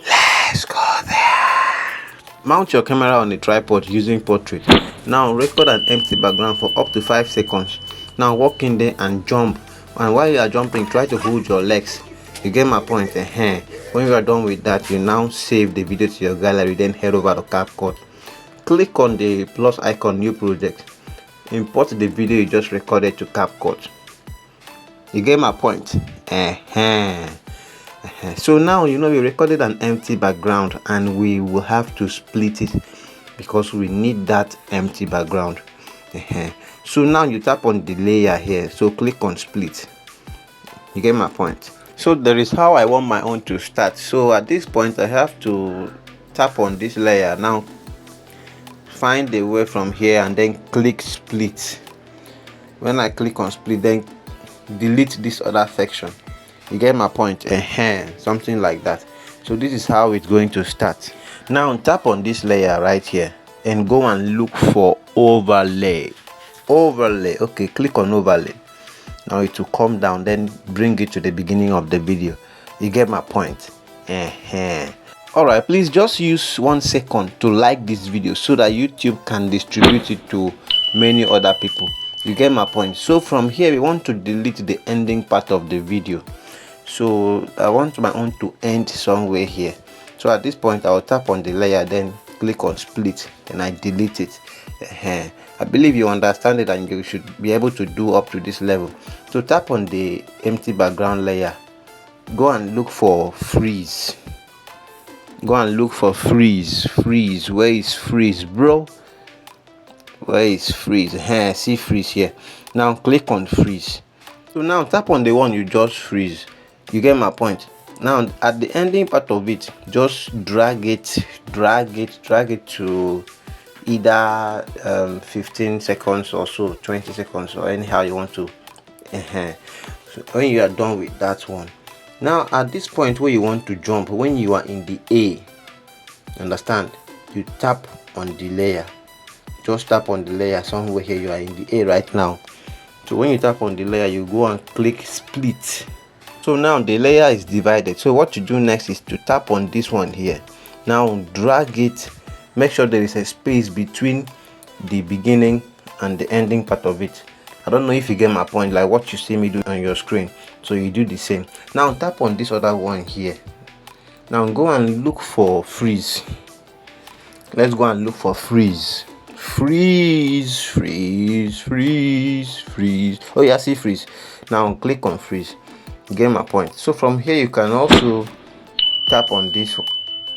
Let's go there. Mount your camera on a tripod using portrait. Now record an empty background for up to 5 seconds. Now walk in there and jump, and while you are jumping, try to hold your legs. You get my point? When you are done with that, you now save the video to your gallery, then head over to Capcut. Click on the plus icon, new project. Import the video you just recorded to Capcut. You get my point? So now we recorded an empty background, and we will have to split it because we need that empty background. So now you tap on the layer here, so click on split. You get my point? So there is how I want my own to start. So at this point I have to tap on this layer. Now find the way from here and then click split. When I click on split, then delete this other section. You get my point? Something like that. So this is how it's going to start. Now tap on this layer right here and go and look for overlay. Okay, click on overlay. Now it will come down, then bring it to the beginning of the video. You get my point? Alright, please just use 1 second to like this video so that YouTube can distribute it to many other people. You get my point? So from here we want to delete the ending part of the video. So I want my own to end somewhere here. So at this point I will tap on the layer, then click on split, and I delete it. I believe you understand it, and you should be able to do up to this level. So tap on the empty background layer, go and look for freeze. Where is freeze, bro? Where is freeze? See freeze here. Now click on freeze. So now tap on the one you just freeze. You get my point? Now at the ending part of it, just drag it to either 15 seconds or so, 20 seconds, or anyhow you want to. So when you are done with that one, now at this point where you want to jump, when you are in the A, understand, you tap on the layer. Just tap on the layer somewhere here. You are in the A right now. So when you tap on the layer, you go and click split. So now the layer is divided. So what you do next is to tap on this one here. Now drag it. Make sure there is a space between the beginning and the ending part of it. I don't know if you get my point, like what you see me do on your screen. So you do the same. Now tap on this other one here. Now go and look for freeze. Let's go and look for freeze. Freeze. Oh yeah, see freeze. Now click on freeze. You get my point? So from here you can also tap on this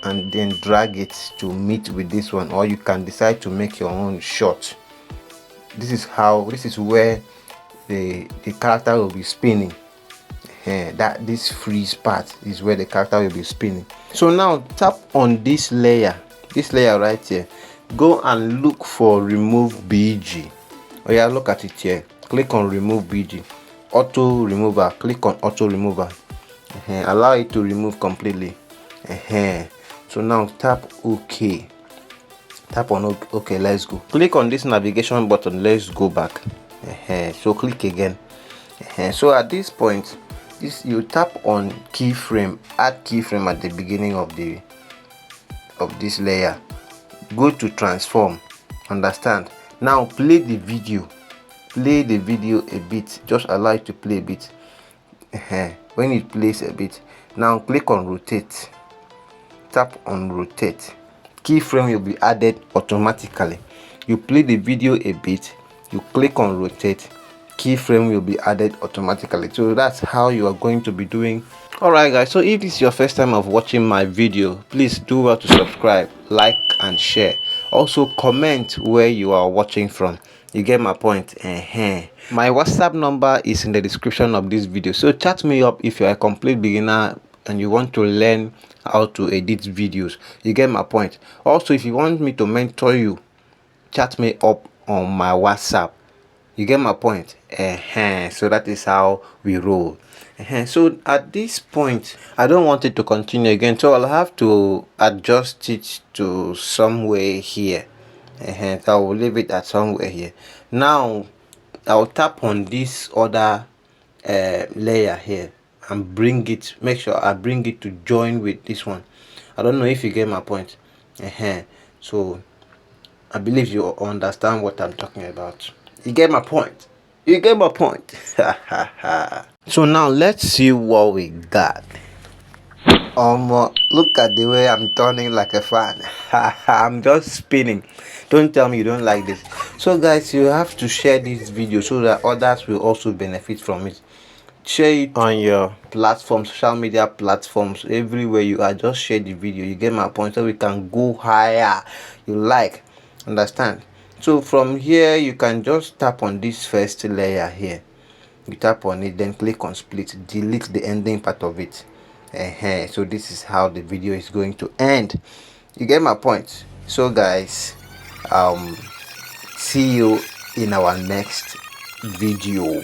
and then drag it to meet with this one, or you can decide to make your own shot. This is where the character will be spinning. That this freeze part is where the character will be spinning. So now tap on this layer right here. Go and look for remove BG. Oh yeah, look at it here. Click on remove BG. Auto remover. Click on auto remover. Allow it to remove completely. So now tap OK. Tap on OK. Let's go. Click on this navigation button. Let's go back. So click again. So at this point, you tap on keyframe. Add keyframe at the beginning of this layer. Go to transform. Understand? Now play the video. Play the video a bit. Just allow it to play a bit. When it plays a bit, now click on rotate. Tap on rotate. Keyframe will be added automatically. You play the video a bit, you click on rotate, keyframe will be added automatically. So that's how you are going to be doing. Alright guys, so if this is your first time of watching my video, please do well to subscribe, like and share. Also comment where you are watching from. You get my point? My WhatsApp number is in the description of this video, so chat me up if you're a complete beginner and you want to learn how to edit videos. You get my point? Also, if you want me to mentor you, chat me up on my WhatsApp. You get my point? So that is how we roll. So at this point, I don't want it to continue again, so I'll have to adjust it to somewhere here. So I will leave it at somewhere here. Now I'll tap on this other layer here and bring it, make sure I bring it to join with this one. I don't know if you get my point. So I believe you understand what I'm talking about. You get my point. You get my point. So now let's see what we got. Look at the way I'm turning like a fan. I'm just spinning. Don't tell me you don't like this. So guys, you have to share this video so that others will also benefit from it. Share it on your platforms, social media platforms, everywhere you are. Just share the video. You get my point, so we can go higher. You like, understand? So from here you can just tap on this first layer here. You tap on it, then click on split, delete the ending part of it. So this is how the video is going to end. You get my point? So guys, see you in our next video.